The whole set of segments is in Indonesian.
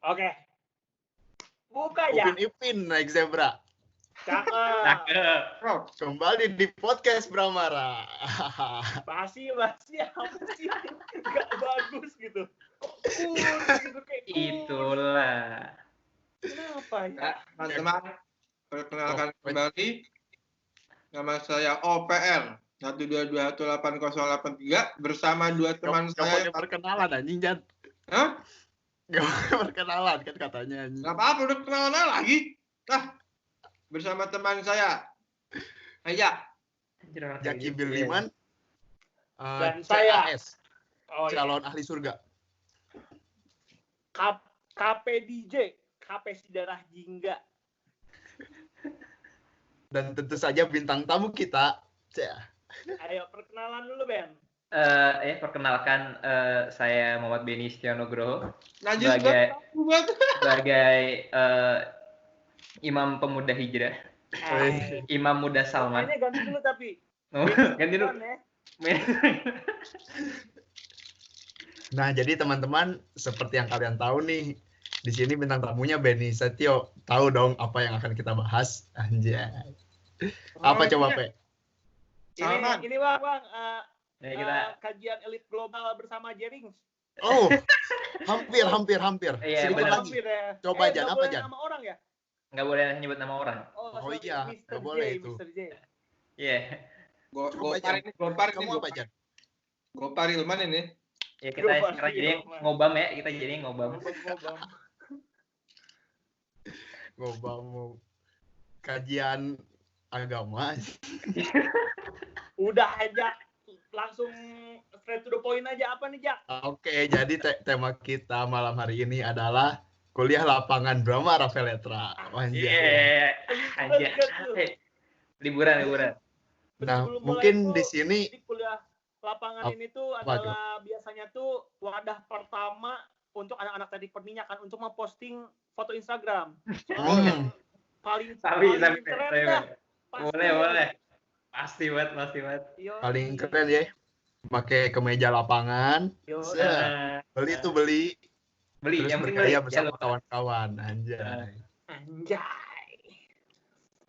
Oke. Buka ya. Ipin naik zebra. Cakep. Kembali di podcast Bramara. Basi apa sih? Gak bagus gitu. Gitu kayak Itulah. Kenapa ya? Ya, teman-teman, perkenalkan kembali. Nama saya OPR 122180883 bersama dua teman Gak saya. pakai perkenalan anjing, Jan. Hah? Gak pakai perkenalan kan katanya anjing. Gak apa-apa, udah kenalan lagi. Bersama teman saya. Aja. Jaki Biliman. Dan saya. CAS, Oh, iya. calon ahli surga. KP DJ, KP si darah jingga. Dan tentu saja bintang tamu kita. Ayo perkenalan dulu, Ben. Perkenalkan saya Muhammad Beni Setionogroho Najis sebagai imam pemuda hijrah, imam muda Salman. Kayaknya ganti dulu tapi. Ganti dulu. Nah, jadi teman-teman, seperti yang kalian tahu nih, di sini bintang tamunya Beni Setio. Tahu dong apa yang akan kita bahas? Anjay. Apa coba, Pe? Ini Bang. Kita Kajian elit global bersama Jerings. Oh, hampir. Iya, Sedikit benar. lagi. Coba, Jan, apa, Jan? Nama orang ya? nggak boleh nyebut nama orang. Oh, sorry, iya, Mr. nggak J, boleh itu. Mr. J. Iya. Gopar Kamu apa, Jan? Gopar Ilman ini. Ya kita sekarang jadi ngobam ya, kita jadi ngobam. Ngobam kajian agama. Udah aja, langsung straight to the point aja. Apa nih, Jak? Oke, jadi tema kita malam hari ini adalah kuliah lapangan Bramara Veletra. Anjay. Iya. Aja. Liburan. Nah, Sebelum mungkin mulai di sini Di kuliah lapangan ini tuh adalah biasanya tuh wadah pertama untuk anak-anak teknik perminyakan untuk memposting foto Instagram. Paling keren dah. Boleh. Pasti banget. paling keren ya, pakai kemeja lapangan. Beli terus yang penting berkarya beli. bersama Jangan lupa. kawan-kawan. Anjay.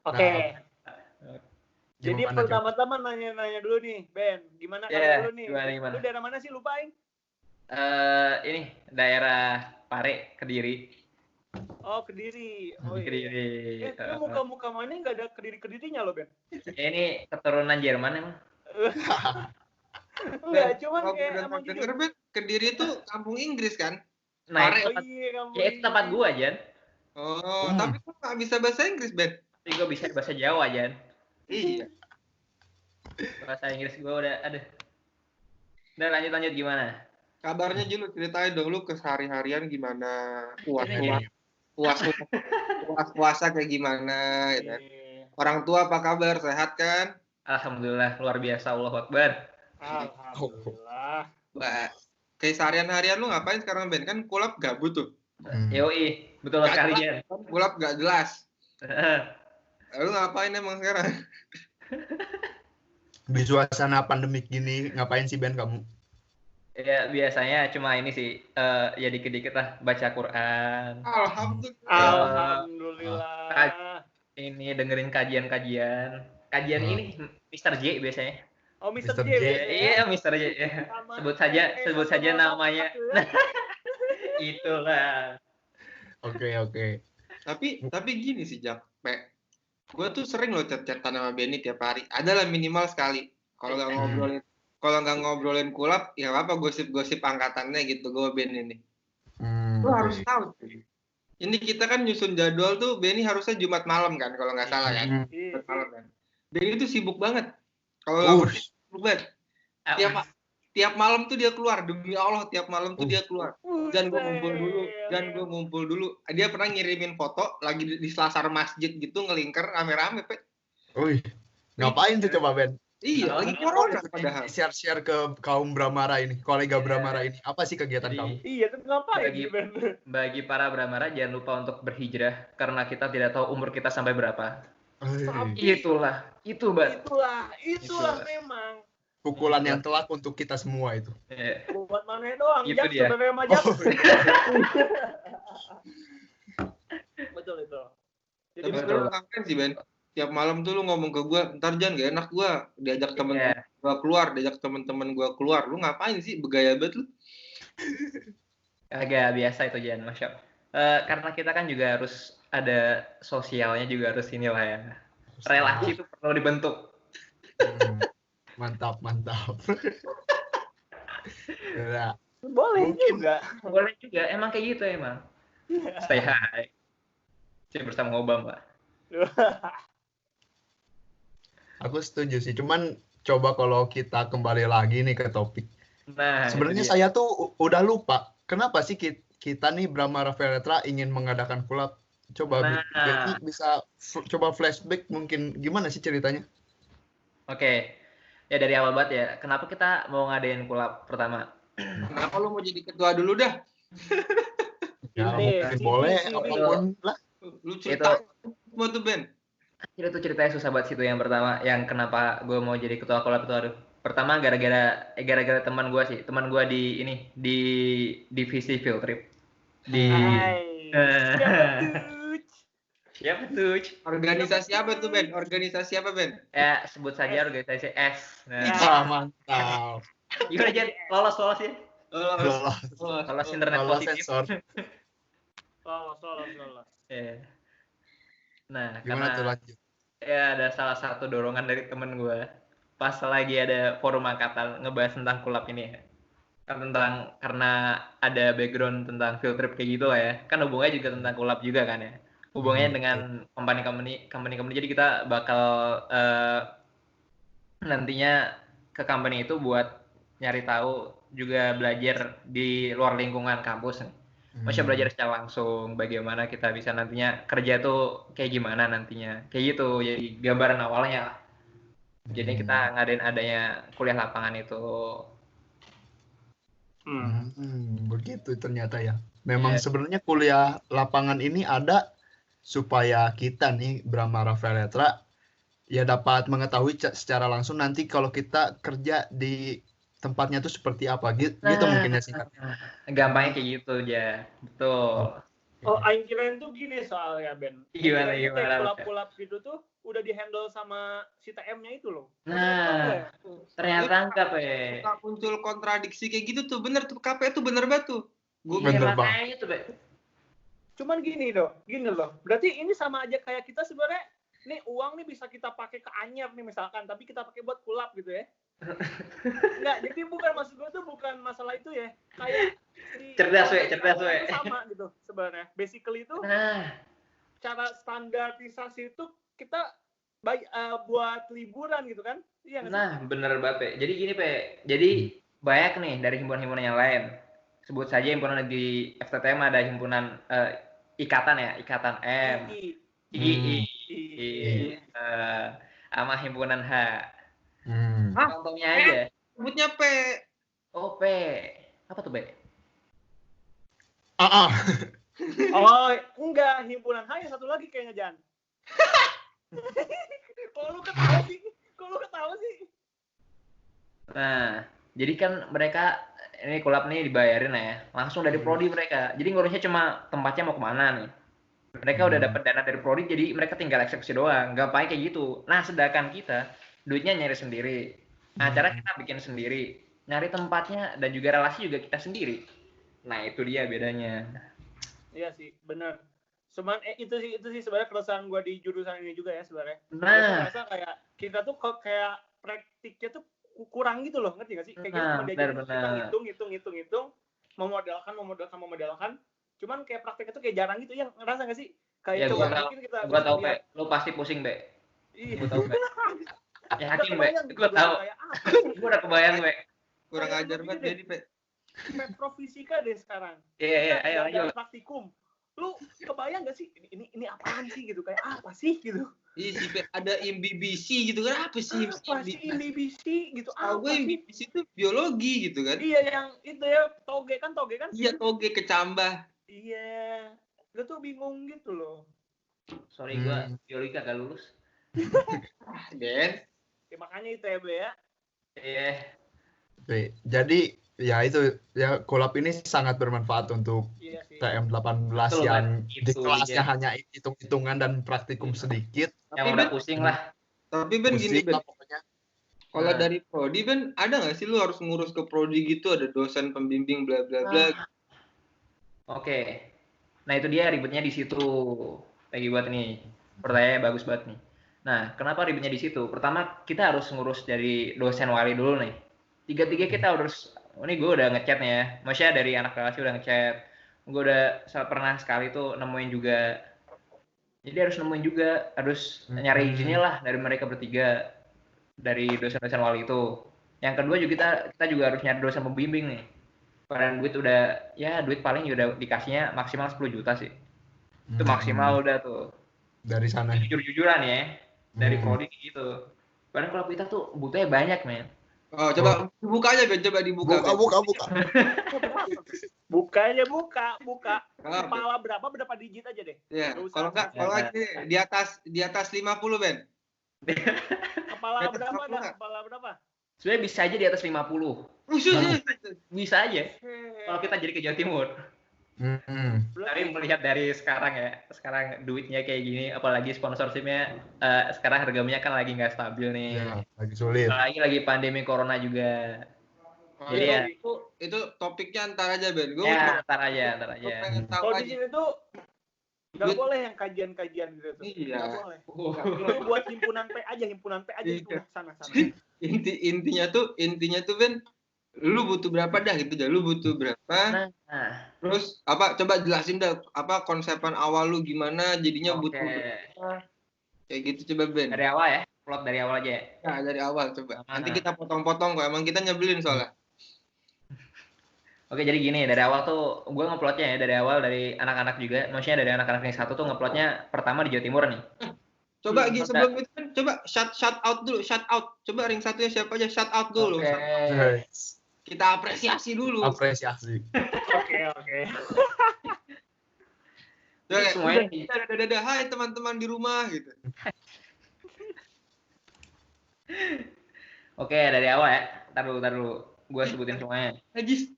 Oke. Jadi Gimana, Jo? pertama-tama nanya dulu nih, Ben. Gimana Ya, dulu nih? gimana? Lu daerah mana sih, lupa aing? Ini daerah Pare, Kediri. Oh, Kediri. Oh, iya. Kediri. Itu muka-muka mana nggak ada Kediri-Kedirinya loh, Ben? Ini keturunan Jerman emang. Enggak, cuman Kalau kayak udah emang denger, jujur. Bet, Kediri itu kampung Inggris kan? Nah, Pare. itu tempat gua, Jan. Oh, tapi kok nggak bisa bahasa Inggris, Bet? Tapi gua bisa bahasa Jawa, Jan. Iya. Bahasa Inggris gua udah, aduh. Udah lanjut gimana? Kabarnya Jul, ceritain dong lu kesehari-harian gimana? Puasa kayak gimana gitu kan. Orang tua apa kabar? Sehat kan? Alhamdulillah, luar biasa, Allahu Akbar. Alhamdulillah. Wah, kayak seharian-harian lu ngapain sekarang, Ben? Kan kulap gabut tuh. Yoi, betul sekali, Jan. Kulap gak jelas. Lu ngapain emang sekarang? Di suasana pandemik gini ngapain sih, Ben, kamu? Ya biasanya cuma ini sih, ya dikit-dikit lah baca Quran. Alhamdulillah. Ini dengerin kajian ini Mr. J biasanya. Oh, Mr. Mr. J. J. Iya, Mr. J. Sebut saja namanya. Nah, itulah. Oke. Tapi gini sih, Jak. Gue tuh sering loh chat-chatan sama Benny tiap hari. Adalah minimal sekali. Kalau nggak ngobrolin kulap, ya apa gosip-gosip angkatannya gitu gue Benny ini. Lu harus tahu. Ini kita kan nyusun jadwal tuh, Benny harusnya Jumat malam kan, kalau nggak salah kan. Jumat malam kan. Benny tuh sibuk banget. Kalau nggak sibuk banget. Tiap malam tuh dia keluar, demi Allah tiap malam tuh dia keluar. Dan gue ngumpul dulu. Dia pernah ngirimin foto lagi di selasar masjid gitu ngelingker rame-rame, Pe. Ngapain tuh coba, Ben? Iya, lagi corona padahal. Share ke kaum Bramara ini, kolega Bramara ini. Apa sih kegiatan kamu? Iya, itu ngapain? Bagi para Bramara jangan lupa untuk berhijrah karena kita tidak tahu umur kita sampai berapa. Itulah memang. Pukulan yang telak untuk kita semua itu. Buat mana doang, Itu Jak, dia. sebenarnya mah Jak. Betul itu. Jadi tapi sebenarnya ngapain sih Ben? Tiap malam tuh lu ngomong ke gue, ntar Jan gak enak gue diajak temen-temen gue keluar, diajak temen-temen gue keluar. Lu ngapain sih? Begaya banget lu. Agak biasa itu Jan, Masya Allah. Karena kita kan juga harus ada sosialnya juga harus inilah ya. Relasi itu perlu dibentuk. Mantap. Ya. Boleh juga. Boleh juga, emang kayak gitu emang. Stay high. Saya bersama Obama. Aku setuju sih, cuman coba kalau kita kembali lagi nih ke topik. Nah, sebenarnya saya tuh udah lupa, kenapa sih kita nih Brahma Raffletra ingin mengadakan kulab? Coba Betty bisa coba flashback mungkin gimana sih ceritanya? Oke. Ya dari awal banget ya, kenapa kita mau ngadain kulab pertama? Kenapa lu mau jadi ketua dulu dah? Ya, mungkin boleh, apapun lah. Lu cerita semua tuh Ben. Itu ceritanya susah banget situ yang pertama, yang kenapa gue mau jadi ketua kolab itu. Aduh, pertama gara-gara teman gue sih, teman gue di divisi field trip di siapa tuh? Organisasi apa tuh Ben? Organisasi apa Ben? Ya sebut saja organisasi S. Mantap. Gimana Jan? Lolos ya? Lolos internet positif. Lolos. Nah, gimana tuh lanjut? Ya ada salah satu dorongan dari temen gue. Pas lagi ada forum angkatan ngebahas tentang kulab ini ya. Karena ada background tentang field trip kayak gitu lah ya. Kan hubungannya juga tentang kulab juga kan ya. Hubungannya dengan company. Jadi kita bakal nantinya ke company itu buat nyari tahu juga belajar di luar lingkungan kampus nih. Maksudnya belajar secara langsung bagaimana kita bisa nantinya kerja tuh kayak gimana nantinya. Kayak gitu, jadi gambaran awalnya lah. Jadi kita ngadain adanya kuliah lapangan itu. Begitu ternyata ya. Memang sebenarnya kuliah lapangan ini ada supaya kita nih Brahma Raffletra ya dapat mengetahui secara langsung nanti kalau kita kerja di tempatnya tuh seperti apa gitu mungkin ya singkatnya. Gampangnya kayak gitu aja. Betul. Aing kirain tuh gini soalnya Ben. Gimana? Kulap-kulap gitu tuh udah dihandle sama si TM-nya itu loh. Nah, ternyata enggak pe. Muncul kontradiksi kayak gitu tuh, bener tuh KP tuh bener banget tuh. Bener banget itu pe. Cuman gini loh. Berarti ini sama aja kayak kita sebenarnya nih uang nih bisa kita pakai ke anyar nih misalkan, tapi kita pakai buat kulap gitu ya. Enggak, jadi maksud gue tuh bukan masalah itu ya. Kayak cerdas we. Sama gitu sebenarnya. Basically itu cara standarisasi itu kita buat liburan gitu kan? Iya nggak sih? Nah, bener banget, Pe. Jadi gini, Pe. Jadi banyak nih dari himpunan-himpunan yang lain. Sebut saja himpunan di FTTM ada himpunan Ikatan M. Sama himpunan H. Contohnya aja. Sebutnya P. Oh, P. Apa tuh, P? Oh, enggak. Himpunan H yang satu lagi kayaknya, Jan. Kok lu ketawa sih? Nah, jadi kan mereka ini kulab nih dibayarin ya. Langsung dari prodi mereka. Jadi ngurusnya cuma tempatnya mau kemana nih. Mereka udah dapat dana dari prodi, jadi mereka tinggal eksekusi doang. Gampang kayak gitu. Nah, sedangkan kita duitnya nyari sendiri. Acara kita bikin sendiri. Nyari tempatnya dan juga relasi juga kita sendiri. Nah, itu dia bedanya. Iya sih, benar. Cuman itu sih sebenarnya keresahan gue di jurusan ini juga ya sebenarnya. Nah, gue merasa kayak kita tuh kayak praktiknya tuh kurang gitu loh, ngerti gak sih? Kayak kita cuma diajarin kita hitung, memodalkan. Cuman kayak praktiknya tuh kayak jarang gitu, yang ngerasa gak sih? Kayak ya, mungkin kita gua tahu, Be. Lu pasti pusing, Be. Iya. Gua tahu, Be. Yakin, Be. Gua tahu. Gua udah kebayang, Be. Kurang ajar banget jadi, Be. Prof Fisika deh sekarang. Iya, ayo lanjut. Praktikum. Lu kebayang gak sih ini apaan sih gitu, kayak apa sih gitu? Iya sih, ada imbibisi gitu kan, apa sih imbibisi gitu? Gue imbibisi itu biologi gitu kan? Iya, yang itu ya toge kan? Iya, toge kecambah. Iya, gue tuh bingung gitu loh. Sorry, gue biologi kagak lulus. Ben. Ya, makanya itu ya, Be ya. Iya. Jadi Ya itu ya collab ini sangat bermanfaat untuk TM18 Betul, yang di itu, kelasnya iya. hanya hitung-hitungan dan praktikum sedikit. Yang udah pusing lah. Tapi Ben gini Pusing Ben, lah pokoknya. kalau dari prodi Ben ada nggak sih lu harus ngurus ke prodi gitu, ada dosen pembimbing bla bla bla? Oke. Nah itu dia ribetnya di situ. Lagi buat nih pertanyaannya bagus banget nih. Nah kenapa ribetnya di situ? Pertama kita harus ngurus dari dosen wali dulu nih. Tiga-tiga kita harus. Ini gue udah ngechat nih ya. Maksudnya dari anak kelas udah ngechat. Gue udah pernah sekali tuh nemuin juga. Jadi harus nemuin juga, harus nyari izinnya lah dari mereka bertiga, dari dosen-dosen wali itu. Yang kedua juga kita juga harus nyari dosen pembimbing nih. Padahal duit udah, ya duit paling udah dikasihnya maksimal 10 juta sih. Itu maksimal udah tuh. Dari sana. Jujur-jujuran ya, dari prodi gitu. Padahal kalau kita tuh butuhnya banyak, men. Oh, coba buka aja Ben, coba dibuka. Buka. Buka. Kepala berapa digit aja deh. Iya. Kalau enggak di atas 50 Ben. Kepala berapa? Sebenarnya bisa aja di atas 50. Bisa aja. Kalau kita jadi ke Jawa Timur. Tapi melihat dari sekarang ya, sekarang duitnya kayak gini, apalagi sponsorshipnya sekarang harganya kan lagi nggak stabil nih. Ya, lagi sulit. Lagi pandemi corona juga. Jadi ya itu topiknya ntar aja Ben. Ntar aja. Kalau di sini tuh nggak boleh yang kajian-kajian gitu tuh. Iya. Nggak boleh. Lu buat himpunan P aja itu sana. Intinya tuh Ben, lu butuh berapa dah gitu dah. Lu butuh berapa? Terus coba jelasin dah konsepan awal lu gimana jadinya butuh berapa. Kayak gitu coba Ben. Dari awal ya. Plot dari awal aja ya. Nah, dari awal coba. Nanti kita potong-potong kok. Emang kita nyebelin soalnya. Oke, jadi gini, dari awal tuh gue ngeplotnya ya, dari awal dari anak-anak juga, maksudnya dari anak-anak ring 1 tuh ngeplotnya pertama di Jawa Timur nih. Coba sebelum itu kan coba shout out dulu, shout out. Coba ring 1-nya siapa aja, shout out dulu. Okay. Kita apresiasi dulu. Apresiasi. Oke. Semuanya dadah, hai teman-teman di rumah gitu. Oke, dari awal ya. Tar dulu. Gue sebutin semuanya. Najis,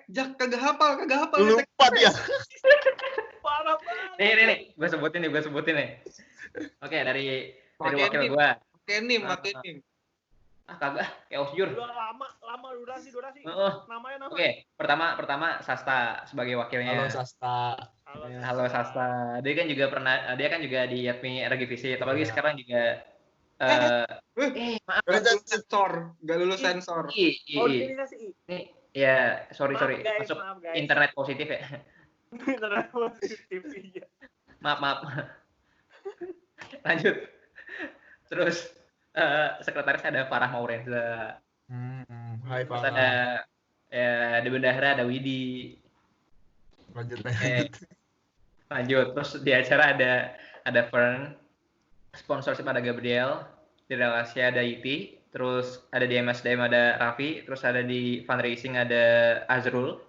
Jak kagak hafal. Lupa dia. Parah banget. Nih. Gue sebutin nih. Oke, dari wakil gue. Pakai nim. Kagak, kayak osjur. Udah lama durasi. Namanya. Oke, pertama Sasta sebagai wakilnya. Halo Sasta. Dia kan juga di Yatmi Regivisi, apalagi sekarang juga maaf. Gak lulus sensor. Organisasi I. Ya, sorry. Guys, masuk guys. internet positif ya. Internet positif iya. Maaf. Lanjut. Terus sekretaris ada Farah Maurenza. Hai Terus Farah. Ada di bendahara ada Widi. Lanjut. Terus di acara ada Fern. Sponsorship ada Gabriel, di relasi ada Iti, terus ada di MSDM ada Raffi, terus ada di fundraising ada Azrul,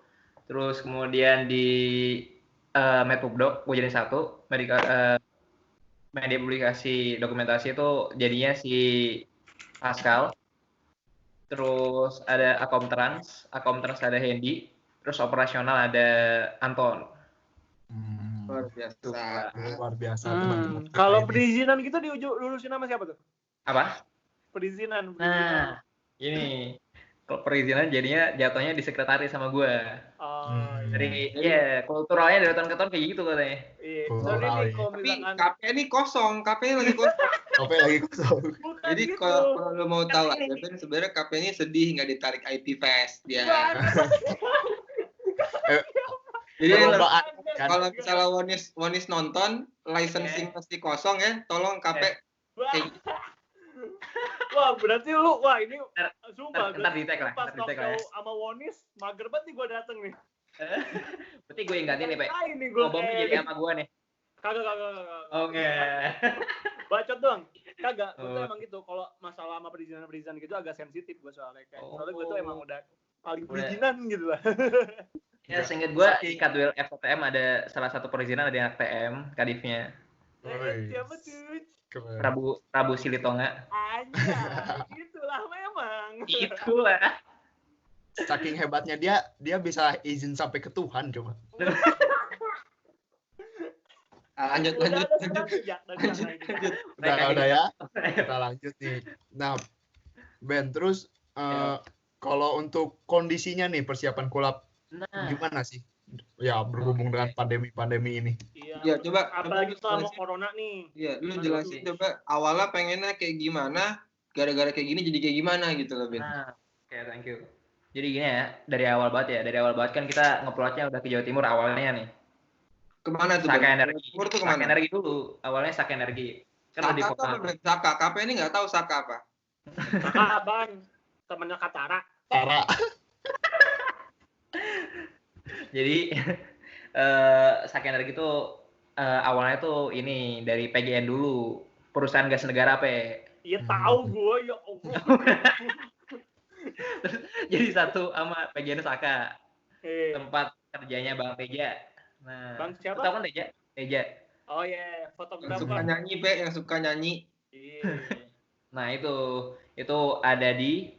terus kemudian di Medpubdoc gue jadi 1, media publikasi dokumentasi itu jadinya si Pascal, terus ada Akomtrans ada Hendy, terus operasional ada Anton. Luar biasa teman-teman. Kalau perizinan gitu diurusin sama siapa tuh? Apa? Perizinan. Nah, ini kalau perizinan jadinya jatuhnya di sekretaris sama gue. Dari kulturalnya dari tahun ke tahun kayak gitu katanya. Iya. Tapi KP ini kosong, KP lagi kosong. Jadi kalau lo mau tahu aja Ben, sebenarnya KP ini sedih nggak ditarik IP Fest dia. Jadi kalau misalnya Wonis nonton, licensing pasti kosong ya, tolong KP. Wah, berarti ini sumpah. Ntar di tag lah. Pas talk sama Wonis, mager banget nih gue dateng nih. Berarti gue yang ganti nih, Pak. Ngomongnya jadi sama gue nih. Kagak. Oke. Bacot doang. Kagak, gue tuh emang gitu. Kalau masalah sama perizinan gitu agak sensitif gue soalnya. Soalnya gue tuh emang udah paling perizinan gitu lah. Ya, seinget gue di Kadwil FTM ada salah satu perizinan ada anak TM, kadifnya. Siapa tuh? Prabu Silitonga. Anjay, itulah memang. Itulah. saking hebatnya dia bisa izin sampai ke Tuhan coba. Lanjut. Udah ya. Kita lanjut nih. Nah, Ben, terus kalau untuk kondisinya nih persiapan kulap gimana sih? Ya berhubung dengan pandemi ini. Iya, coba apalagi selama corona nih. Iya, lu jelasin coba awalnya pengennya kayak gimana, gara-gara kayak gini jadi kayak gimana gitu loh, Ben. Nah, oke, thank you. Jadi gini ya, dari awal banget kan kita ngeplotnya udah ke Jawa Timur awalnya nih. Kemana tuh, Saka Ben? Energi. Timur tuh Saka kemana? Energi dulu. Awalnya Saka Energi. Kan Saka apa, Ben? Saka. KP ini nggak tahu Saka apa. Saka Bang, temennya Katara. Jadi Saka Energi itu awalnya tuh ini dari PGN dulu, perusahaan gas negara Pe. Iya tahu gue ya Allah. Jadi satu sama PGN Saka. Tempat kerjanya Bang Teja. Nah, Bang siapa? Tahu kan Teja? Oh iya, fotografer. Yang suka nyanyi, Pe, yang suka nyanyi. Nah, itu ada di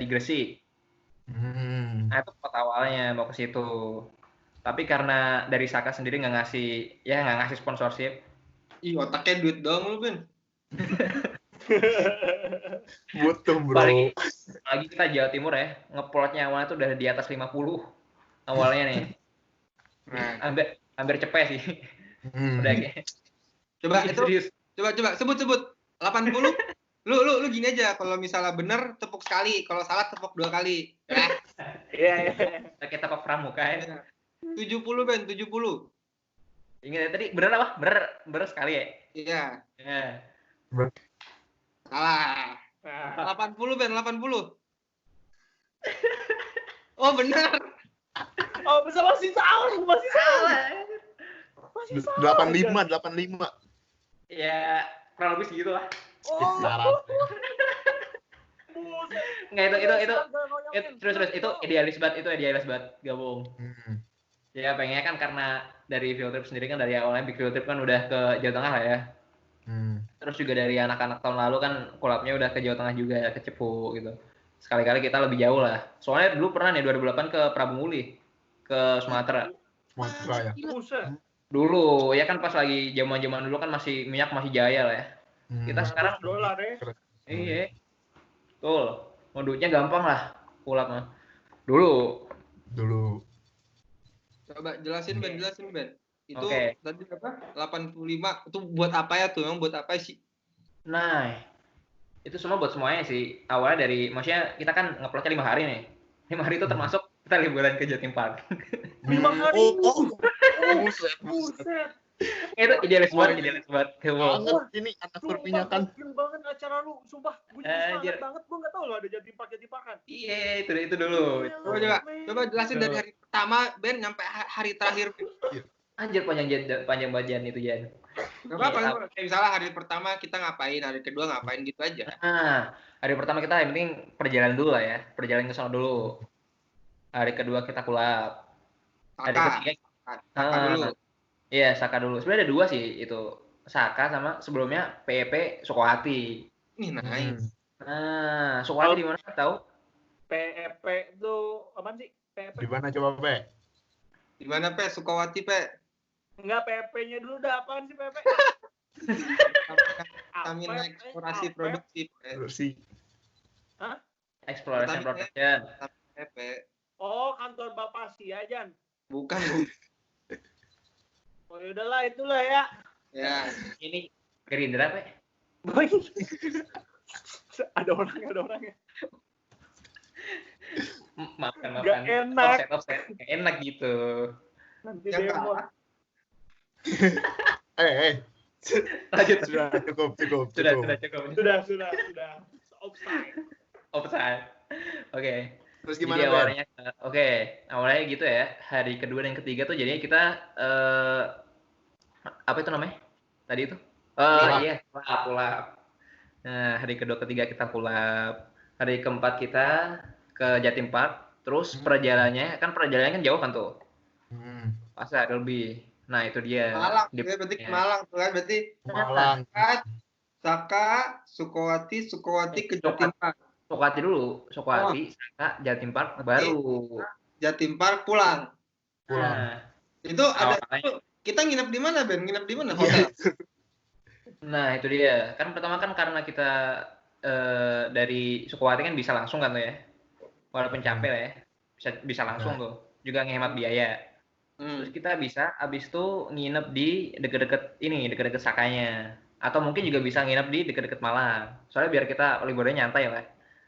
Gresik. Nah, itu tempat awalnya mau ke situ. Tapi karena dari Saka sendiri nggak ngasih sponsorship. Ih, otaknya duit doang lu, Ben. Butuh, bro. Lagi kita Jawa Timur ya, ngeplotnya awalnya tuh udah di atas 50 awalnya nih. Hampir cepet sih. Udah kayak. Coba itu serius. Coba sebut 80. Lu gini aja, kalau misalnya bener tepuk sekali, kalau salah tepuk 2 kali. Ya. Iya. Kita tepuk pramuka ya. 70, Ben, 70. Ingat tadi bener apa? Bener sekali ya? Iya. Ya. Salah. 80, Ben, 80. Oh, benar. Oh, masih salah. 85. Ya, kurang lebih segitu lah. Oh. Nggak, itu terus itu idealis banget gabung. Ya pengennya kan karena dari field trip sendiri kan dari awalnya big field trip kan udah ke Jawa Tengah lah ya. Terus juga dari anak-anak tahun lalu kan kulapnya udah ke Jawa Tengah juga, ke Cepu gitu. Sekali-kali kita lebih jauh lah. Soalnya dulu pernah nih 2008 ke Prabu Muli, ke Sumatera. Sumatera ya. Dulu ya kan pas lagi zaman-zaman dulu kan minyak masih jaya lah ya. Kita sekarang $100 ya. Iya. Betul. Modusnya gampang lah kulap mah. Dulu. Coba jelasin Ben. Itu tadi apa? 85 itu buat apa ya tuh? Emang buat apa sih? Nah, itu semua buat semuanya sih. Awalnya maksudnya kita kan ngeplotnya 5 hari nih. 5 hari itu termasuk kita liburan ke Jatim Park. 5 hari. Buset. Itu idealis banget. Ini anak perminyakan. Banget acara lu, sumpah. Gue semangat banget, gue nggak tahu lo ada Jatim Parkan. Iya, itu dulu. Coba jelasin dari hari pertama Ben sampai hari terakhir. Anjir panjang bagian itu Jan. Gak apa-apa, misalnya hari pertama kita ngapain, hari kedua ngapain gitu aja. Nah, hari pertama kita yang penting perjalanan dulu lah ya, perjalanan ke sana dulu. Hari kedua kita kulap. Hari ketiga Saka dulu. Iya, Saka dulu. Sebenarnya ada 2 sih itu. Saka sama sebelumnya PEP Sukowati. Nice. Nah, Sukowati di mana tahu? PEP itu apaan sih? PEP. Di mana coba, Pe? Di mana, Pe? Sukowati, Pe? Enggak, PEP-nya dulu dah. Apaan sih PEP? Pertamina Eksplorasi Produksi. Hah? Exploration Production. PEP. Oh, kantor Bapak sih ya, Jan? Bukan. Oh, yaudahlah, itulah ya. Ya. Ini Gerindra, Pe? Ada orangnya. Maafkan. Gak enak. Offset. Gak enak gitu. Nanti demo. Lanjut. Sudah cukup. Sudah. Offside. Oke. Terus gimana, jadi awalnya gitu ya. Hari kedua dan ketiga tuh jadinya kita apa itu namanya? Tadi itu? Iya, kulap. Nah, hari kedua ketiga kita kulap. Hari keempat kita ke Jatim Park. Terus perjalanannya kan jauh kan tuh. Pas ada lebih. Nah, itu dia. Malang, berarti ke Malang tuh kan, berarti Malang. Saka, Sukowati ke Jatim Park. Sukawati dulu, Sukawati, Saka, Jatim Park baru. Jatim Park pulang. Nah, itu ada itu, kita nginep di mana, Ben? Nginep di mana hotel? Nah, itu dia. Kan pertama kan karena kita dari Sukawati kan bisa langsung kan tuh ya. Walaupun capek lah ya. Bisa langsung tuh. Juga ngehemat biaya. Terus kita bisa abis itu nginep di deket-deket Sakanya. Atau mungkin juga bisa nginep di deket-deket Malang. Soalnya biar kita liburannya nyantai lah.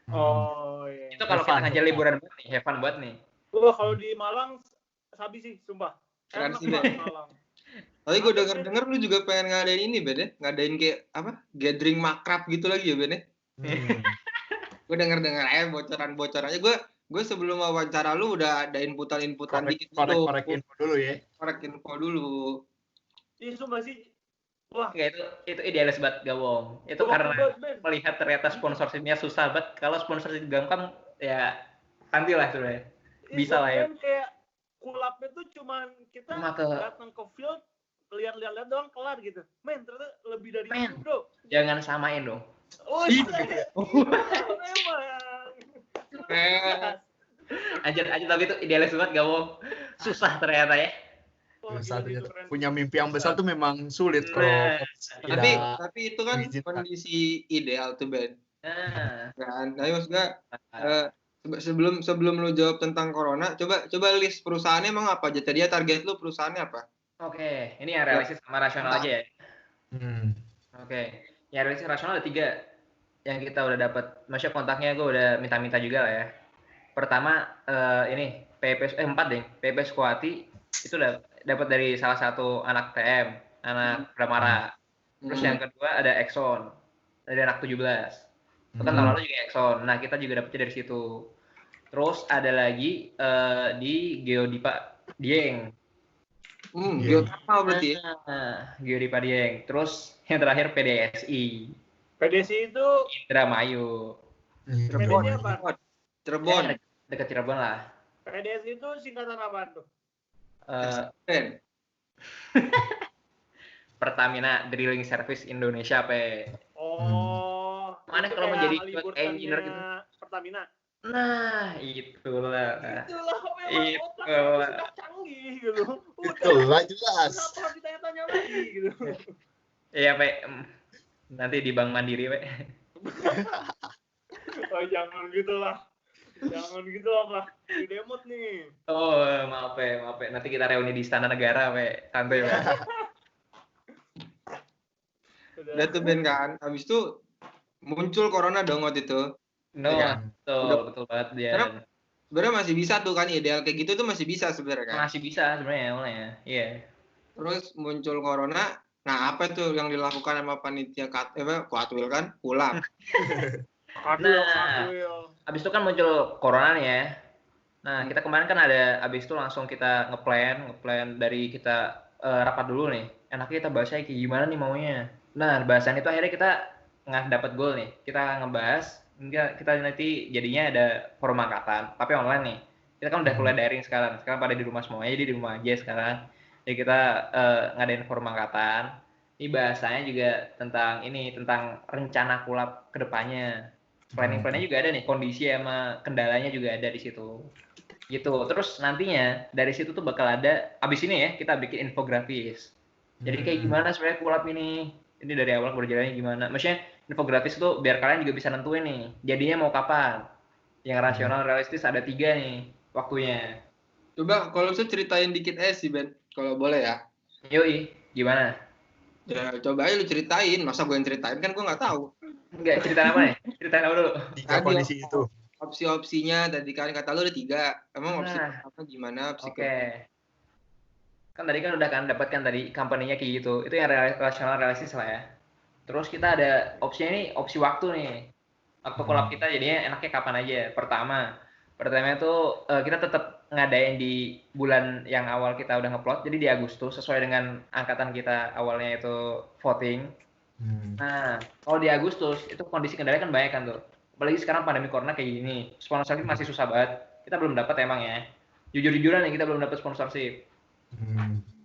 Oh iya. Itu kalau kita ngajak liburan buat nih, have fun buat nih. Kalau di Malang sabi sih, sumpah. Enak sih, Malang. Tapi gue denger lu juga pengen ngadain ini, Ben ya? Ngadain kayak apa? Gathering makrab gitu lagi ya, Ben ya? Gue denger aja bocoran-bocorannya. Gue sebelum wawancara lu udah ada inputan dikit gitu. Korek info dulu ya. Korek info dulu. Iya, sumpah sih. Wah, itu idealis banget Gawong. Itu karena melihat ternyata sponsorshipnya susah banget. Kalau sponsorship gampang ya nanti lah sebenarnya. Bisa lah ya. Kayak kulapnya tuh cuman kita datang ke field lihat-lihat doang kelar gitu. Men, ternyata lebih dari itu, Bro. Jangan samain dong. Oh iya. Aja tapi itu idealis banget Gawong. Susah ternyata ya. Satunya punya mimpi yang besar tuh memang sulit kalau tapi itu kan kondisi ideal tuh, Ben. Kan, tapi maksudnya sebelum lu jawab tentang corona, coba list perusahaannya emang apa aja? Tadi target lu perusahaannya apa? Oke, ini yang realistis sama rasional aja ya. Oke, yang realistis rasional ada 3 yang kita udah dapat. Maksudnya kontaknya gue udah minta-minta juga lah ya. Pertama ini PP 4 deh, PP Sukawati itu udah dapat dari salah satu anak TM, anak Pramara. Terus yang kedua ada Exxon dari anak 17. Itu kan tahun lalu juga Exxon. Nah, kita juga dapetnya dari situ. Terus ada lagi di Geodipa Dieng. Geodipa berarti. Geodipa Dieng. Terus yang terakhir PDSI. PDSI itu Indramayu. Cirebon. Dekat Cirebon lah. PDSI itu singkatan apa tuh? Pertamina Drilling Service Indonesia, Pe. Oh. Mana kalau menjadi engineer gitu? Pertamina. Nah, itulah. Itulah. Canggih gitu. Itulah jelas. Kenapa harus ditanya-tanya lagi gitu? Iya, Pe. Nanti di Bank Mandiri, Pe. Oh, jangan gitu lah. Jangan gitu apa? Di demot nih. Oh, maaf ya. Nanti kita reuni di Istana Negara, Pe. Santai, Pe. Udah tuh, Ben kan. Habis itu muncul corona dong waktu itu. Betul banget dia. Sebenarnya masih bisa tuh kan, ideal kayak gitu tuh masih bisa sebenarnya kan. Masih bisa sebenarnya awalnya. Iya. Terus muncul corona. Nah, apa tuh yang dilakukan sama panitia Katwil kan? Pulang. Abis itu kan muncul corona nih ya. Nah, kita kemarin kan ada, abis itu langsung kita ngeplan dari kita rapat dulu nih. Enaknya kita bahasnya kayak gimana nih maunya. Nah, bahasan itu akhirnya kita nggak dapat goal nih. Kita ngebahas, kita nanti jadinya ada forum angkatan, tapi online nih. Kita kan udah kuliah daring sekarang pada di rumah semuanya, jadi di rumah aja sekarang. Jadi kita ngadain forum angkatan. Ini bahasanya juga tentang rencana kulap kedepannya. Planning-nya juga ada nih, kondisi sama kendalanya juga ada di situ. Gitu. Terus nantinya dari situ tuh bakal ada, abis ini ya kita bikin infografis. Jadi kayak gimana sebenarnya kulap ini dari awal berjalannya gimana. Maksudnya infografis itu biar kalian juga bisa nentuin nih, jadinya mau kapan. Yang rasional, realistis ada 3 nih waktunya. Coba kalau bisa ceritain dikit sih, Ben, kalau boleh ya. Yoi, gimana? Ya coba aja lu ceritain, masa gue yang ceritain kan gue nggak tahu. Enggak, ceritain apa nih? Ceritain apa dulu? 3 kondisi itu. Opsi-opsinya tadi kan kata lu ada 3. Emang opsi apa gimana? Kan tadi kan udah kan dapat kan tadi company-nya kayak gitu. Itu yang rasional realistis lah ya. Terus kita ada opsinya nih, opsi waktu nih. Waktu collab kita jadinya enaknya kapan aja. Pertama itu kita tetap ngadain di bulan yang awal kita udah ngeplot, jadi di Agustus sesuai dengan angkatan kita awalnya itu voting. Nah, kalau di Agustus itu kondisi kendalanya kan banyak kan tuh. Apalagi sekarang pandemi corona kayak gini, sponsorship masih susah banget. Kita belum dapat emang ya. Jujur-jujuran ya kita belum dapat sponsorship.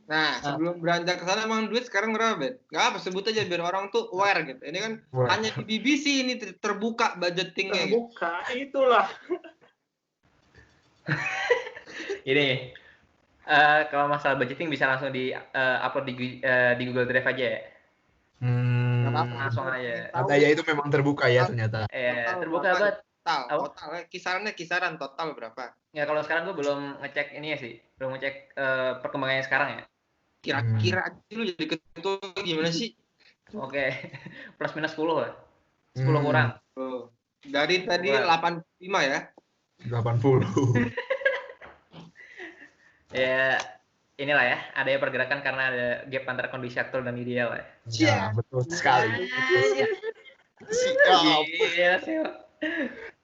Nah, sebelum beranjak ke sana emang duit sekarang berapa, Ben? Gak apa, sebut aja biar orang tuh aware gitu. Ini kan hanya di BBC ini terbuka budgetingnya. Terbuka, gitu. Itulah. Ini, kalau masalah budgeting bisa langsung di upload di Google Drive aja ya. Langsung aja. Katanya itu memang terbuka ya ternyata. Terbuka banget. Total, kisaran total berapa? Ya kalau sekarang gue belum ngecek ini ya sih, belum ngecek perkembangannya sekarang ya. Kira-kira aja lu jadi ketua gimana sih? Oke, plus minus 10 lah. 10 kurang. Dari tadi 85 ya? 80. Ya, inilah ya, ada yang pergerakan karena ada gap antara kondisi aktual dan ideal ya. Iya, betul sekali. Siap.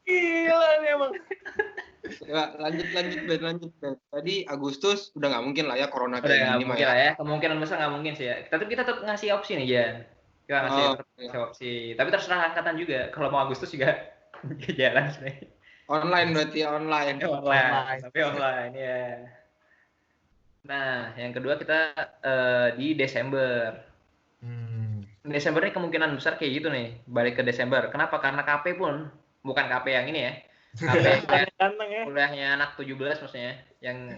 Gila nih emang. Ya, lanjut Ben. Tadi Agustus udah nggak mungkin lah ya corona Udah kayak nggak gini mungkin lah ya, kemungkinan besar nggak mungkin sih ya. Tapi kita tetap ngasih opsi nih Jan. Kita ngasih opsi. Tapi terserah angkatan juga. Kalau mau Agustus juga jalan sih. Online berarti ya, online. Tapi online ya. Nah, yang kedua kita di Desember. Desember ini kemungkinan besar kayak gitu nih, balik ke Desember. Kenapa? Karena KP pun bukan KP yang ini ya. KP kuliahnya anak 17 maksudnya, yang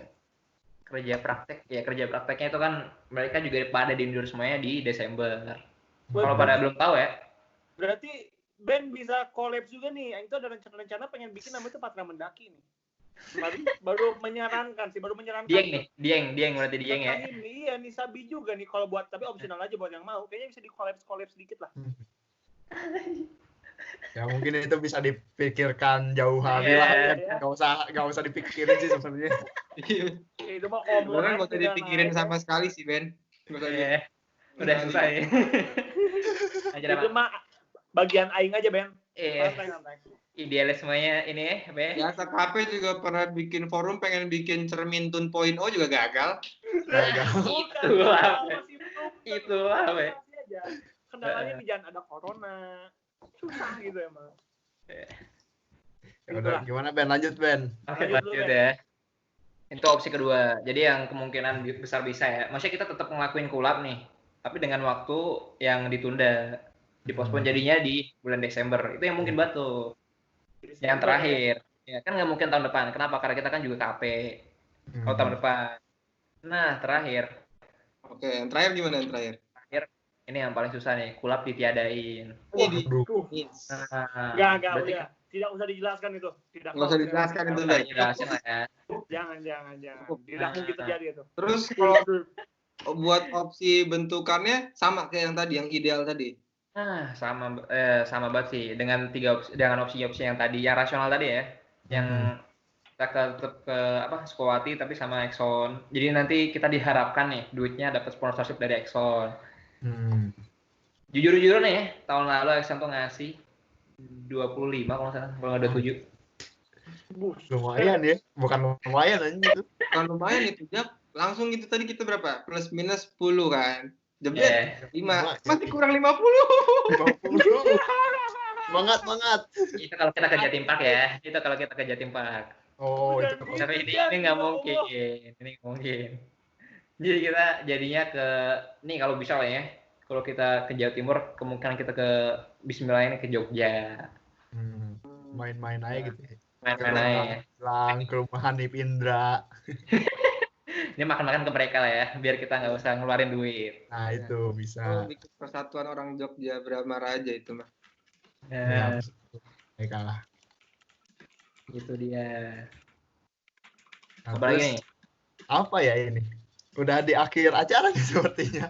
kerja prakteknya itu kan mereka juga pada diundur semuanya di Desember. Kalau pada belum tahu ya. Berarti Ben bisa collab juga nih. Itu ada rencana pengen bikin namanya itu Patra Mendaki nih. Baru menyarankan. Dieng berarti Dieng ya. Iya, nih Sabi juga nih kalau buat, tapi opsional aja buat yang mau. Kayaknya bisa di collab sedikit lah. Ya mungkin itu bisa dipikirkan jauh hari lah. Gak usah dipikirin sih sebenarnya. Itu mah omongan. Gak usah dipikirin sama sekali sih Ben. Udah selesai. Itu mah bagian aing aja Ben. Santai. Idealismenya ini ya, Ben. Biasa KP juga pernah bikin forum pengen bikin cermin Tun Point O juga gagal. Itu lah, Ben. Kendalanya nih jangan ada corona. Susah gitu emang. Ya udah, gimana Ben? Lanjut Ben. Oke, lanjut ya. Itu opsi kedua. Jadi yang kemungkinan besar bisa ya. Maksudnya kita tetap ngelakuin kulap nih, tapi dengan waktu yang ditunda, dipospon jadinya di bulan Desember. Itu yang mungkin batu. Yang terakhir, ya kan nggak mungkin tahun depan. Kenapa? Karena kita kan juga KP. Kalau tahun depan. Nah, terakhir. Oke, yang terakhir gimana yang terakhir? Ini yang paling susah nih, kulap ditiadain. Enggak, udah. Tidak usah dijelaskan itu. Tidak usah dijelaskan itu. Jelasin lah ya. Jangan. Tidak mungkin terjadi itu. Terus kalau buat opsi bentukannya sama kayak yang tadi, yang ideal tadi. Nah, sama banget sih dengan opsi-opsi yang tadi, yang rasional tadi ya. Yang kita ke Sukowati tapi sama Exxon. Jadi nanti kita diharapkan nih duitnya dapat sponsorship dari Exxon. Jujur nih ya, tahun lalu Exxon tuh ngasih 25 kalau nggak salah, kalau nggak 27. Lumayan ya, bukan lumayan aja itu. Bukan lumayan itu, Jap. Langsung itu tadi kita berapa? Plus minus 10 kan. Jebret 5. Masih kurang 50. Semangat. Itu kalau kita ke Jatim Park ya. Oh, itu. Tapi ini nggak mungkin. Jadi kita jadinya ke, nih kalau bisa lah ya. Kalau kita ke Jawa Timur, kemungkinan kita ke Bismillah ini ke Jogja. Main-main aja gitu ya. Main-main aja. Pulang ke rumah Hanif Indra. Ini makan-makan ke mereka lah ya, biar kita nggak usah ngeluarin duit. Nah itu bisa. Bikin persatuan orang Jogja Brahma Raja itu mah. Ya, kalah. Itu dia. Nah, apa lagi nih? Apa ya ini? Udah di akhir acara nih sepertinya.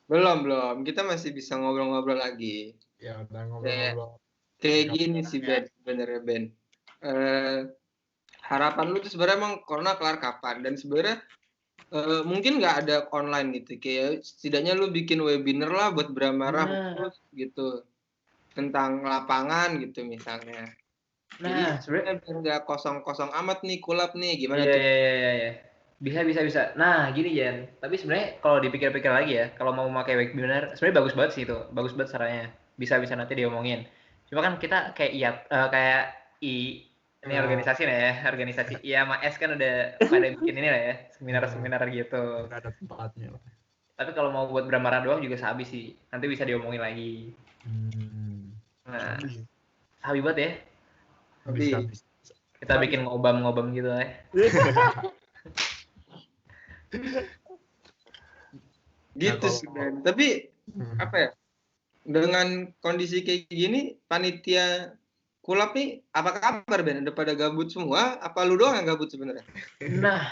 Belum. Kita masih bisa ngobrol-ngobrol lagi. Ya udah ngobrol-ngobrol. Kayak gini sih Ben, sebenarnya Ben. Harapan lu tuh sebenarnya emang corona kelar kapan? Dan sebenarnya mungkin nggak ada online gitu, kayak setidaknya lu bikin webinar lah buat Bramarah gitu tentang lapangan gitu misalnya. Nah, sebenarnya nggak kosong-kosong amat nih kulap nih, gimana tuh? Iya. Bisa. Nah, gini Jan. Tapi sebenarnya kalau dipikir-pikir lagi ya, kalau mau pakai webinar, sebenarnya bagus banget sih itu, bagus banget caranya. Bisa nanti diomongin. Cuma kan kita kayak Ini organisasi nih ya, organisasi I sama S kan udah pada bikin ini lah ya, seminar-seminar gitu. Nggak ada tempatnya lah. Tapi kalau mau buat Bramara doang juga sabi sih, nanti bisa diomongin lagi. Nah, sabi banget ya. Habis. Kita bikin ngobam-ngobam gitu ya. Gitu sih, Ben. Tapi apa ya? Dengan kondisi kayak gini, panitia kulap nih apa kabar, Ben? Udah pada gabut semua? Apa lu doang yang gabut sebenarnya? Nah,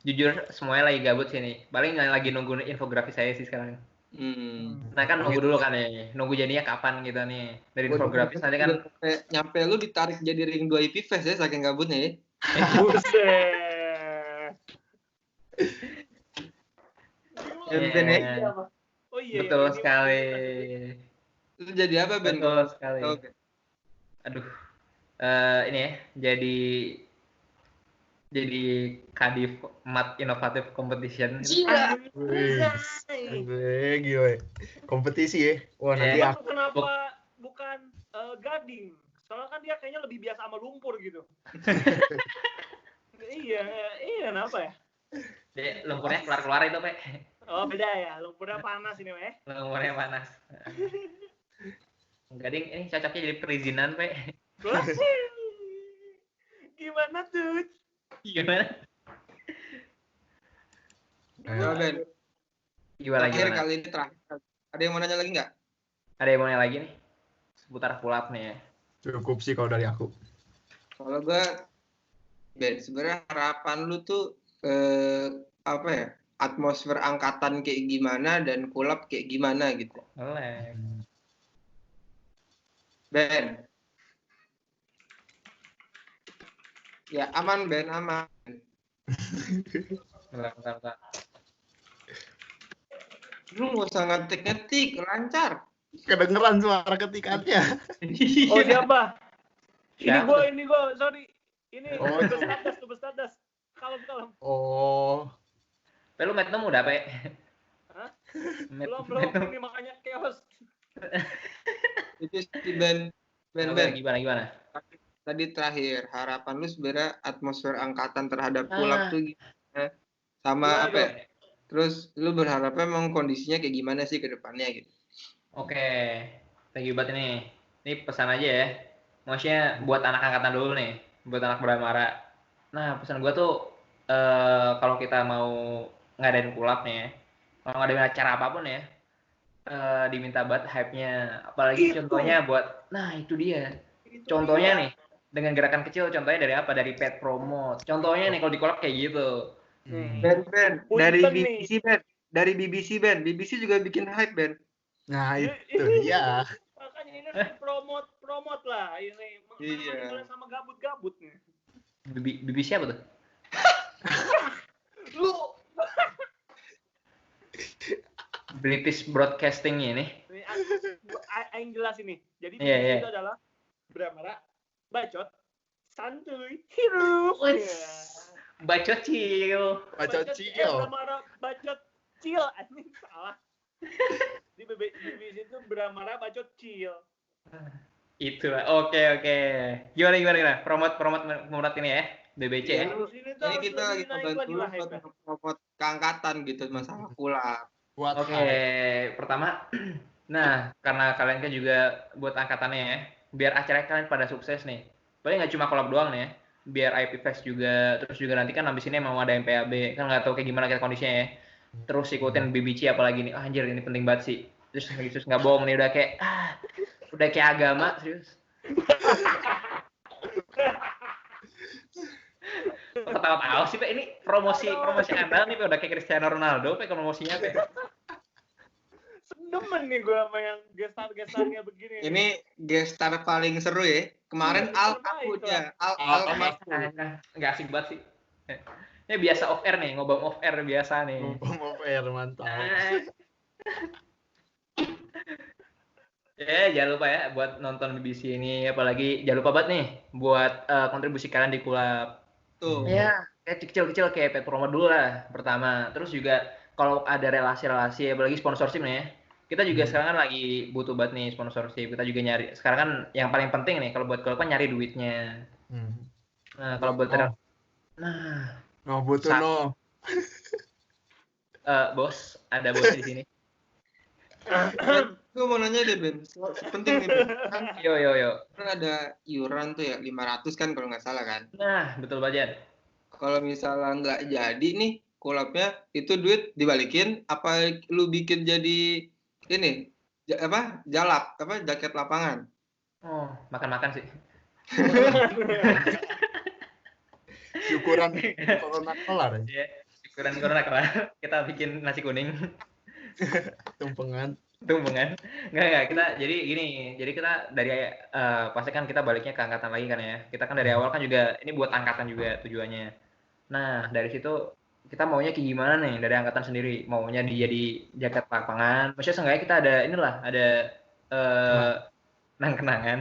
jujur semuanya lagi gabut sih nih. Paling lagi nunggu infografis saya sih sekarang. Nah kan nunggu dulu kan ya, nunggu jadinya kapan gitu nih. Dari infografis nanti kan nyampe lu ditarik jadi ring 2 IP Fest ya, saking gabutnya ya. Oh iya. Betul sekali. Itu jadi apa, Ben? Betul sekali. Aduh. Ini ya, jadi Kadif Mat Innovative Competition. Gila. Gila. Kompetisi ya. Wah, nanti aku kenapa bukan Gading? Soalnya kan dia kayaknya lebih biasa sama lumpur gitu. Iya, kenapa ya? Jadi lumpurnya keluar itu, Pak. Oh, beda ya. Lumpurnya panas ini, Pak. Lumpurnya panas. Gading ini cocoknya jadi perizinan, Pak. Gimana tuh? Gimana? Ben. Gimana? Kali ini terakhir. Ada yang mau nanya lagi nggak? Ada yang mau nanya lagi nih? Seputar kulap nih ya. Cukup sih kalau dari aku. Kalau gue, Ben, sebenarnya harapan lu tuh apa ya? Atmosfer angkatan kayak gimana dan kulap kayak gimana gitu. Ben. Ya aman, Ben, aman. Bentar. Lu nggak usah ngetik, lancar. Kedengeran suara ketikannya. Oh, siapa? Ini gue, sorry. Ini tugas status. Kalem. Oh. Lu met nemu udah, Pak? Hah? Belum, ini makanya chaos. Itu si Ben. Gimana? Tadi terakhir, harapan lu sebenarnya atmosfer angkatan terhadap kulap tuh gimana? Sama apa ya? Terus lu berharapnya memang kondisinya kayak gimana sih ke depannya gitu? Oke, thank you banget ini. Ini pesan aja ya. Maksudnya buat anak angkatan dulu nih, buat anak Bramara. Nah, pesan gua tuh kalau kita mau ngadain kulap nih ya, kalau ngadain acara apapun ya, diminta banget hype-nya. Apalagi contohnya buat, nah itu dia. Contohnya nih, dengan gerakan kecil, contohnya dari apa? Dari pet promote. Contohnya nih kalau di kulap kayak gitu. Ben, dari BBC, Ben. Dari BBC, Ben. BBC juga bikin hype, Ben. Nah, itu dia. Makanya ini promote lah. Ini mana sama gabut-gabut nih. BBC apa tuh? Lu British Broadcasting ini. Yang jelas ini. Jadi itu adalah Bramara bacot santuy hirup. Bacot chill. Bramara bacot chill. Anjing salah. Di BBC itu Bramara bacot chill. Itu lah. Oke. Gimana? Promote ini ya. BBC ya. Ini kita lagi bantu promote keangkatan gitu masalah kulap. Oke, pertama, nah karena kalian kan juga buat angkatannya ya, biar acara kalian pada sukses nih. Paling nggak cuma collab doang nih ya, biar IP Fest juga, terus juga nanti kan habis ini mau ada MPAB, kan nggak tahu kayak gimana kondisinya ya. Terus ikutin BBC apalagi nih, anjir ini penting banget sih. Terus nggak bohong nih udah kayak agama serius. Ketawa-tawa sih, Pak. Ini promosi andal nih, Pak. Udah kayak Cristiano Ronaldo, Pak, promosinya, Pak. Demen nih gue sama yang gestar-gestarnya begini. Ini gestar paling seru ya. Kemarin Al Nggak asik banget sih. Ini biasa off air nih, ngobam off air biasa nih. Ngobam off air, mantap. Jangan lupa ya buat nonton BBC ini, apalagi jangan lupa banget nih buat kontribusi kalian di kulap. Tuh. Ya, kayak kecil-kecil kayak pet promo dulu lah pertama. Terus juga kalau ada relasi-relasi apalagi sponsorship nih ya. Kita juga sekarang kan lagi butuh banget nih sponsorship. Kita juga nyari. Sekarang kan yang paling penting nih kalau buat klub kan nyari duitnya. Nah, kalau buat butuh bos, ada bos di sini. Gue mau nanya deh Ben, penting nih Ben. Kan, yo. Kan ada iuran tuh ya 500 kan kalau nggak salah kan. Nah, betul banget. Kalau misalnya nggak jadi nih kulapnya, itu duit dibalikin apa lu bikin jadi ini jaket lapangan? Oh, makan sih. Syukuran corona kelar ya. Syukuran corona kelar. Kita bikin nasi kuning. Tumpengan. Enggak, kita jadi gini. Jadi kita dari pasti kan kita baliknya ke angkatan lagi kan ya. Kita kan dari awal kan juga ini buat angkatan juga tujuannya. Nah, dari situ kita maunya kayak gimana nih dari angkatan sendiri? Maunya dia di jaket lapangan. Maksudnya seenggaknya kita ada kenang-kenangan.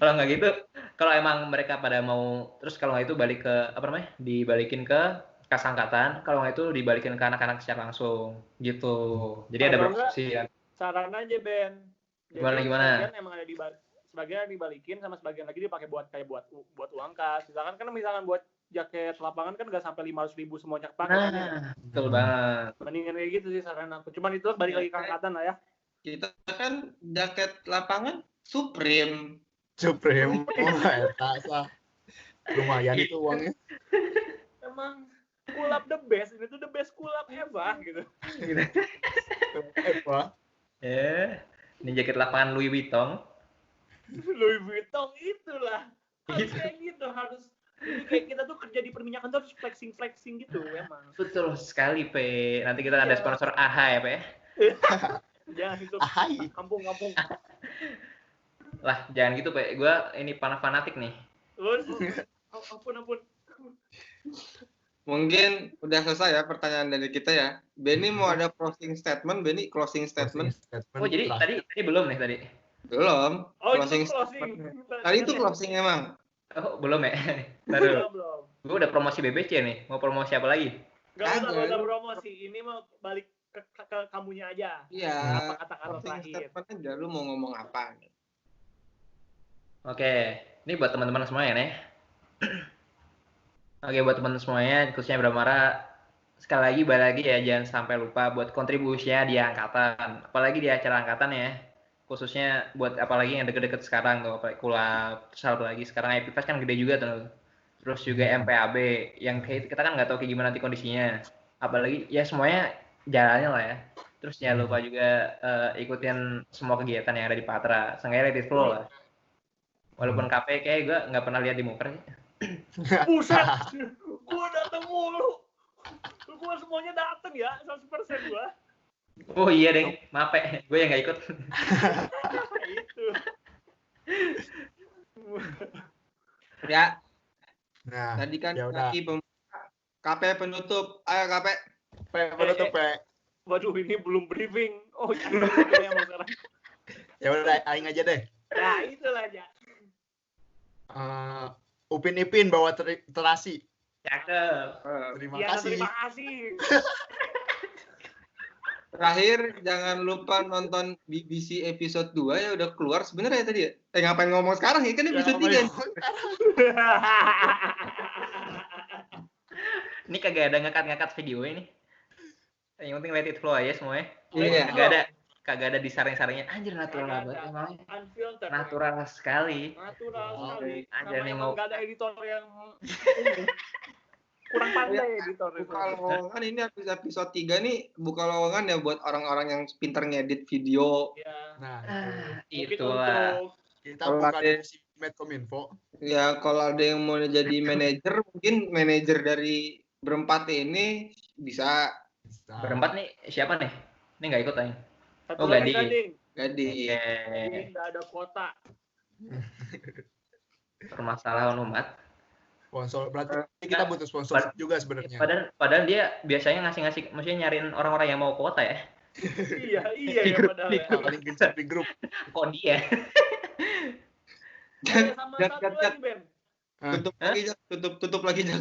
Kalau nggak gitu, kalau emang mereka pada mau, terus kalau nggak itu balik ke dibalikin ke kas angkatan. Kalau nggak itu dibalikin ke anak-anak secara langsung gitu. Jadi ada beropsi kan. Saran aja Ben. Gimana? Sebagian emang ada sebagian dibalikin, sama sebagian lagi dipakai buat uang kas. Misalkan buat jaket lapangan kan nggak sampai 500.000 semuanya pakai. Nah, betul banget. Mendingan kayak gitu sih saran aku. Cuman itu balik lagi ke angkatan lah ya. Kita kan jaket lapangan Supreme. Eta sah. Lumayan itu uangnya. Emang kulap the best, ini tuh the best kulap ever gitu. Eva. Ini jaket lapangan Louis Vuitton. Louis Vuitton itulah. Harus kayak gitu, harus. Jadi kayak kita tuh kerja di perminyakan tuh harus flexing gitu emang. Betul sekali, Pe. Nanti kita ada sponsor AHA ya, Pe. Jangan itu. Kampung. Lah, jangan gitu, Pe. Gua ini fanatik nih. Ampun. Mungkin udah selesai ya pertanyaan dari kita ya. Benny mau ada closing statement. Oh, jadi tadi belum nih tadi? Belum. Oh, closing. Tadi itu closing emang. Oh, belum ya? Belum. Gue udah promosi BBC nih. Mau promosi apa lagi? Gak usah promosi. Ini mau balik ke kamunya aja. Iya. Apa kata-kata terakhir? Aja lu mau ngomong apa? Oke. Ini buat teman-teman semuanya nih. Oke, buat teman-teman semuanya, khususnya Bramara, sekali lagi balik lagi ya, jangan sampai lupa buat kontribusinya di angkatan. Apalagi di acara angkatan ya. Khususnya buat apalagi yang deket-deket sekarang tuh, apalagi kulap, terus apalagi sekarang Epifest kan gede juga tuh. Terus juga MPAB yang kita kan nggak tahu kayak gimana nanti kondisinya. Apalagi ya semuanya jalannya lah ya. Terus jangan lupa juga ikutin semua kegiatan yang ada di Patra. Seenggaknya let it flow lah. Walaupun KP kayak gue nggak pernah lihat di Muker. Buset, gue dateng mulu. Gue semuanya dateng ya, 100% gue. Oh iya deh, maaf gue yang nggak ikut. Itu. Ya. Nah, tadi kan yaudah. KP penutup. Ayo KP. Penutup, Pe. Waduh, ini belum briefing. Oh, jangan sekarang. Ya udah, aing aja deh. Nah, itulah aja. Upin Ipin bawa terasi. Cakep. Terima Ya, kasih. terima kasih. Terakhir, jangan lupa nonton BBC episode 2 ya udah keluar sebenarnya tadi ya. Ngapain ngomong sekarang ya kan episode 3. Ini kagak ada ngangkat video ini. Yang penting let it flow aja semuanya. Iya. Kagak ada disaring-saringnya. Anjir natural banget emang. Natural sekali. Anjir nih mau. Enggak ada editor yang kurang pandai editor itu. Buka lowongan ini episode 3 nih buka lowongan ya buat orang-orang yang pintar ngedit video. Ya. Nah, itulah. Kita buka divisi Medcominfo. Ya, kalau ada yang mau jadi manajer, mungkin manajer dari berempat ini bisa. Berempat nih siapa nih? Ini nggak ikut aja. Satu lagi Gading. Ini nggak ada kuota. Permasalahan umat. Sponsor, berarti kita butuh sponsor juga sebenarnya. Padahal dia biasanya ngasih, maksudnya nyariin orang-orang yang mau kuota ya. Iya ya padahal. Paling gencar di grup. Kok dia? Sama satu lagi Ben. Tutup lagi, Jak.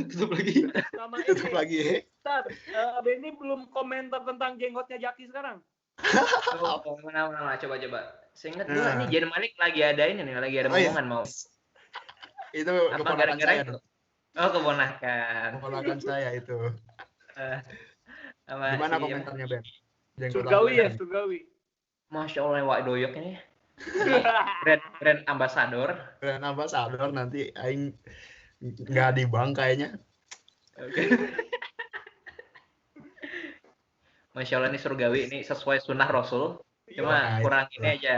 Tutup lagi. Sama Tutup ini. lagi. Bentar, Benny belum komentar tentang jenggotnya Jaki sekarang. Mana coba. Seingat gue Nah. ini Jen Malik lagi ada ini nih, lagi ada omongan mau. Itu Apa keponakan gara-gara saya. itu? Oh, keponakan. Keponakan saya itu. Sama Gimana si- komentarnya, Ben? Surgawi. Masya Allah, Wak Doyok ini. Brand ambassador. Brand ambassador nanti aing nggak di bank kayaknya. Oke. Masya Allah, ini surgawi, ini sesuai sunnah Rasul. Cuma Iya, kurang iya. ini aja.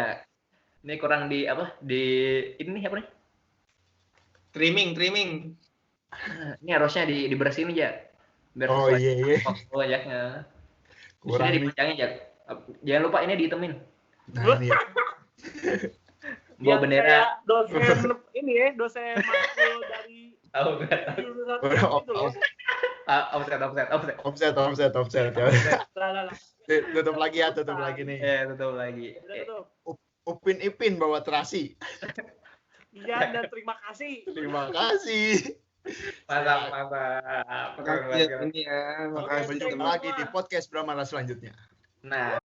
Ini kurang di apa? Ini apa nih? Trimming. Ini harusnya dibersihin aja. Biar Oh sesuai iya. foto ya. Kurang Sini nih. dipanjangin aja. Jangan lupa ini ditemin. Nah, ini Bawa Yang bendera. kayak dosen ini ya, dosen makul dari Tahu enggak? jurusan Oh, itu loh. Offset. offset ya. Lah. Tutup lagi nih. Tutup lagi. Udah tutup. Upin Ipin bawa terasi. Iya, dan terima kasih. Terima kasih. Mantap. Makasih ya, ini ya. Sampai Makasih. berjumpa lagi di podcast Bramara selanjutnya. Nah,